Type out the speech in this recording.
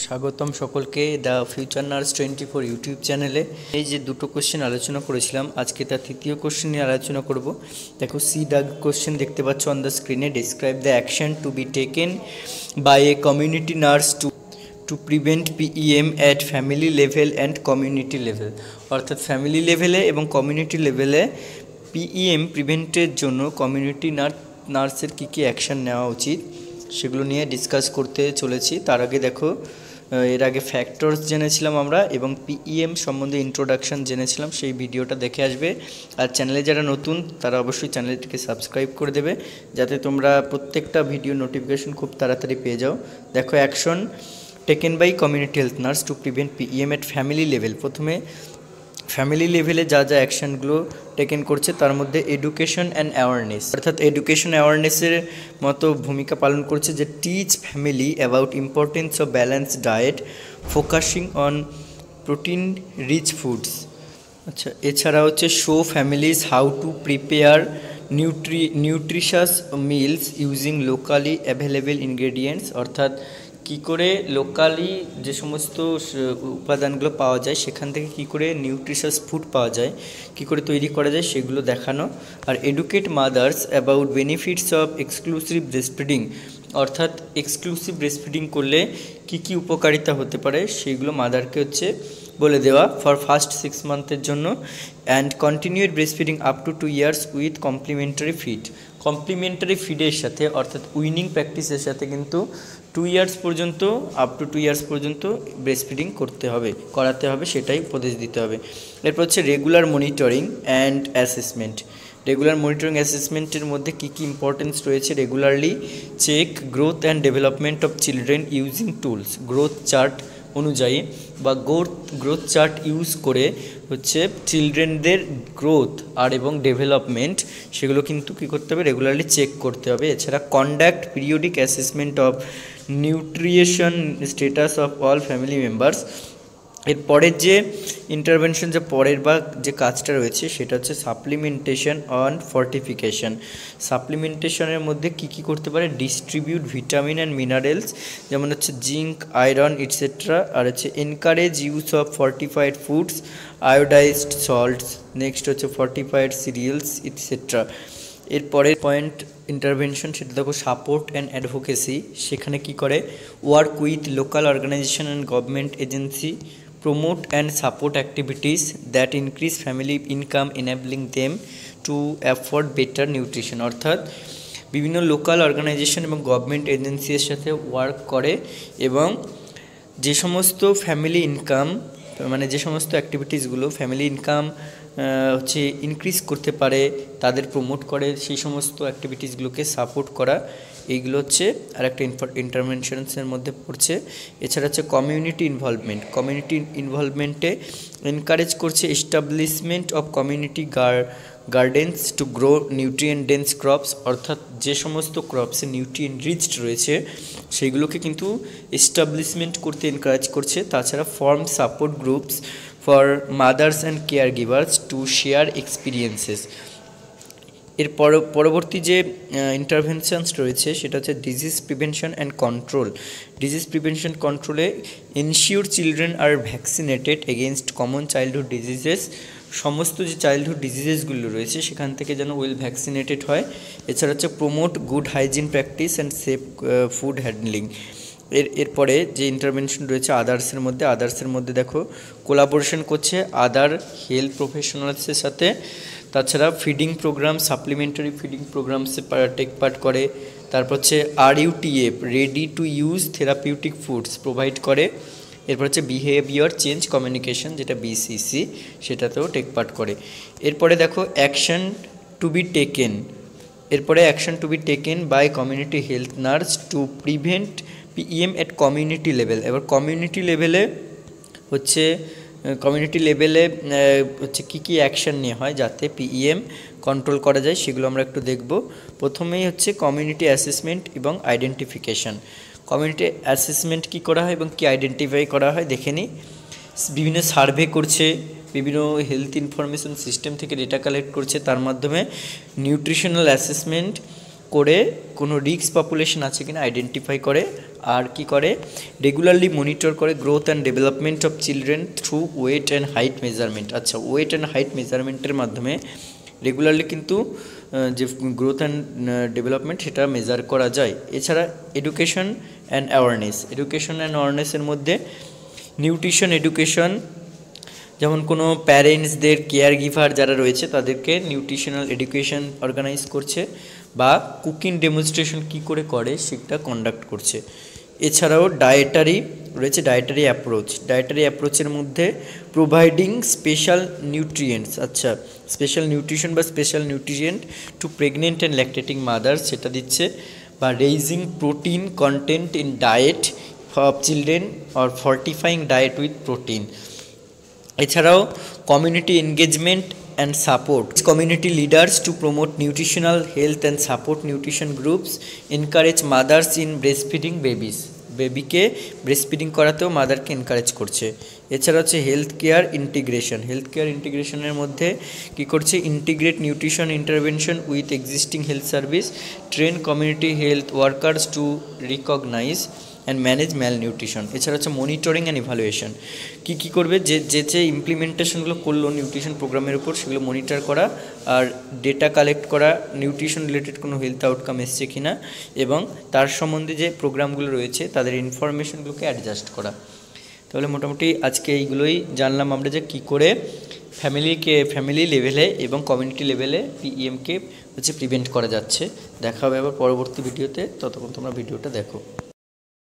স্বাগতম সকলকে the future nurse 24 YouTube চ্যানেলে। এই যে দুটো কোশ্চেন আলোচনা করেছিলাম, আজকে তার তৃতীয় কোশ্চেন নিয়ে আলোচনা করব। দেখো, সি ডাগ কোশ্চেন দেখতে পাচ্ছ অন দ্য স্ক্রিনে। Describe the action to be taken by a community nurse to prevent PEM at family level and community level. অর্থাৎ ফ্যামিলি লেভেলে এবং কমিউনিটি লেভেলে পিইএম প্রিভেন্টের জন্য কমিউনিটি নার্সের কী কী অ্যাকশান নেওয়া উচিত সেগুলো নিয়ে ডিসকাস করতে চলেছি। তার আগে দেখো, এর আগে ফ্যাক্টরস জেনেছিলাম আমরা এবং পিইএম সম্বন্ধে ইন্ট্রোডাকশান জেনেছিলাম, সেই ভিডিওটা দেখে আসবে। আর চ্যানেলে যারা নতুন তারা অবশ্যই চ্যানেলটিকে সাবস্ক্রাইব করে দেবে, যাতে তোমরা প্রত্যেকটা ভিডিও নোটিফিকেশন খুব তাড়াতাড়ি পেয়ে যাও। দেখো, action taken by community health nurse to prevent PEM at family level. প্রথমে ফ্যামিলি লেভেলে যা যা অ্যাকশানগুলো টেকেন করছে তার মধ্যে এডুকেশন অ্যান্ড অ্যাওয়ারনেস, অর্থাৎ এডুকেশন অ্যাওয়ারনেসের মতো ভূমিকা পালন করছে, যে teach family about importance of balance diet focusing on protein rich foods. আচ্ছা, এছাড়া হচ্ছে show families how to prepare nutritious meals using locally available ingredients. অর্থাৎ কী করে লোকালি যে সমস্ত উপাদানগুলো পাওয়া যায় সেখান থেকে কী করে নিউট্রিশাস ফুড পাওয়া যায়, কী করে তৈরি করা যায় সেগুলো দেখানো। আর educate mothers about benefits of exclusive breastfeeding. অর্থাৎ এক্সক্লুসিভ ব্রেস্টফিডিং করলে কী কী উপকারিতা হতে পারে সেইগুলো মাদারকে হচ্ছে বলে দেওয়া ফর ফার্স্ট 6 মান্থের জন্য। And continued breastfeeding up to 2 years with complementary feed. Complementary ফিডের সাথে অর্থাৎ উইনিং প্র্যাকটিসের সাথে কিন্তু 2 years পর্যন্ত, আপ টু 2 years পর্যন্ত ব্রেস্টফিডিং করাতে হবে, সেটাই উপদেশ দিতে হবে। এরপর হচ্ছে regular monitoring and assessment. Regular monitoring অ্যাসেসমেন্টের মধ্যে কী কী ইম্পর্টেন্স রয়েছে? Regularly check growth and development of children using tools. Growth chart অনুযায়ী বা গ্রোথ চার্ট ইউজ করে হচ্ছে চিলড্রেনদের গ্রোথ আর এবং ডেভেলপমেন্ট সেগুলো কিন্তু কী করতে হবে? রেগুলারলি চেক করতে হবে। এছাড়া conduct periodic assessment of nutrition status of all family members. এর পরের যে ইন্টারভেনশন, যে পরের বা যে কাজটা রয়েছে সেটা হচ্ছে সাপ্লিমেন্টেশন অন ফর্টিফিকেশন। সাপ্লিমেন্টেশনের মধ্যে কী কী করতে পারে? ডিস্ট্রিবিউট ভিটামিন অ্যান্ড মিনারেলস, যেমন হচ্ছে জিঙ্ক, আয়রন ইটসেট্রা। আর হচ্ছে encourage use of fortified foods, iodised salts. Next হচ্ছে ফর্টিফাইড সিরিয়ালস ইটসেট্রা। এর পরের পয়েন্ট ইন্টারভেনশন, সেটা দেখো সাপোর্ট অ্যান্ড অ্যাডভোকেসি। সেখানে কি করে? Work with local organisation and government agency, promote and support activities that increase family income enabling them to afford better nutrition. অর্থাৎ বিভিন্ন লোকাল অর্গানাইজেশন এবং গভর্নমেন্ট এজেন্সির সাথে ওয়ার্ক করে এবং যে সমস্ত ফ্যামিলি ইনকাম, মানে যে সমস্ত অ্যাক্টিভিটিসগুলো ফ্যামিলি ইনকাম হচ্ছে ইনক্রিজ করতে পারে তাদের প্রমোট করে, সেই সমস্ত অ্যাক্টিভিটিসগুলোকে সাপোর্ট করা, এইগুলো হচ্ছে আর একটা ইন্টারভেনশনসের মধ্যে পড়ছে। এছাড়া হচ্ছে কমিউনিটি ইনভলভমেন্ট। কমিউনিটি ইনভলভমেন্টে এনকারেজ করছে establishment of community gardens to grow nutrient dense crops. অর্থাৎ যে সমস্ত ক্রপসে নিউট্রিয়েন্ট রিচড রয়েছে সেইগুলোকে কিন্তু এস্টাবলিশমেন্ট করতে এনকারেজ করছে। তাছাড়া form support groups for mothers and care givers to share experiences. এর পরবর্তী যে ইন্টারভেনশনস রয়েছে সেটা হচ্ছে disease prevention and control. Disease prevention কন্ট্রোলে ensure children are vaccinated against common childhood diseases. সমস্ত যে চাইল্ডহুড ডিজিজেসগুলো রয়েছে সেখান থেকে যেন ওয়েল ভ্যাকসিনেটেড হয়। এছাড়া হচ্ছে promote good hygiene practice and safe food handling. এরপরে যে ইন্টারভেনশন রয়েছে আদার্সের মধ্যে দেখো কোলাবোরেশন করছে আদার হেলথ প্রফেশনালসের সাথে। তাছাড়া ফিডিং প্রোগ্রাম, সাপ্লিমেন্টারি ফিডিং প্রোগ্রামসে টেক পার্ট করে। তারপর হচ্ছে RUTF ready to use therapeutic foods provide করে। এরপর হচ্ছে বিহেভিয়ার চেঞ্জ কমিউনিকেশন, যেটা BCC, সেটাতেও টেক পার্ট করে। এরপরে দেখো action to be taken by community health nurse to prevent PEM at community level. এবার কমিউনিটি লেভেলে হচ্ছে কী কী অ্যাকশান নেওয়া হয় যাতে পিইএম কন্ট্রোল করা যায় সেগুলো আমরা একটু দেখব। প্রথমেই হচ্ছে কমিউনিটি অ্যাসেসমেন্ট এবং আইডেন্টিফিকেশান। কমিউনিটি অ্যাসেসমেন্ট কী করা হয় এবং কী আইডেন্টিফাই করা হয় দেখে নিই। বিভিন্ন সার্ভে করছে, বিভিন্ন হেলথ ইনফরমেশন সিস্টেম থেকে ডেটা কালেক্ট করছে, তার মাধ্যমে নিউট্রিশনাল অ্যাসেসমেন্ট করে কোনো রিস্ক পপুলেশন আছে কিনা আইডেন্টিফাই করে, আর কি করে রেগুলারলি মনিটর করে growth and development of children through weight and height measurement. আচ্ছা, ওয়েট অ্যান্ড হাইট মেজারমেন্টের মাধ্যমে রেগুলারলি কিন্তু যে গ্রোথ অ্যান্ড ডেভেলপমেন্ট সেটা মেজার করা যায়। এছাড়া এডুকেশন অ্যান্ড অ্যাওয়ারনেসের মধ্যে নিউট্রিশন এডুকেশন, যেমন কোনো প্যারেন্টসদের কেয়ার গিভার যারা রয়েছে তাদেরকে নিউট্রিশনাল এডুকেশন অর্গানাইজ করছে, বা কুকিং ডেমনস্ট্রেশন কী করে করে সেটা কন্ডাক্ট করছে। এছাড়াও ডায়েটারি রয়েছে, ডায়েটারি অ্যাপ্রোচের মধ্যে প্রোভাইডিং স্পেশাল নিউট্রিয়েন্টস, আচ্ছা স্পেশাল নিউট্রিশন বা special nutrient to pregnant and lactating mothers সেটা দিচ্ছে, বা raising protein content in diet of children or fortifying diet with protein. এছাড়াও community engagement and support, community leaders to promote nutritional health and support nutrition groups, encourage mothers in breast feeding বেবিকে breast feeding করাতেও মাদারকে encourage করছে। এছাড়া হচ্ছে health care ইন্টিগ্রেশনের মধ্যে কী করছে, integrate nutrition intervention with existing health service, train community health workers to recognize and manage malnutrition. এছাড়া হচ্ছে মনিটরিং অ্যান্ড ইভ্যালুয়েশন, কী করবে যে ইমপ্লিমেন্টেশনগুলো করলো নিউট্রিশন প্রোগ্রামের উপর সেগুলো মনিটর করা, আর ডেটা কালেক্ট করা নিউট্রিশন রিলেটেড কোনো হেলথ আউটকাম এসছে কি না, এবং তার সম্বন্ধে যে প্রোগ্রামগুলো রয়েছে তাদের ইনফরমেশনগুলোকে অ্যাডজাস্ট করা। তাহলে মোটামুটি আজকে এইগুলোই জানলাম আমরা যে কী করে ফ্যামিলি লেভেলে এবং কমিউনিটি লেভেলে PEMকে হচ্ছে প্রিভেন্ট করা যাচ্ছে। দেখা হবে আবার পরবর্তী ভিডিওতে, ততক্ষণ তোমরা ভিডিওটা দেখো।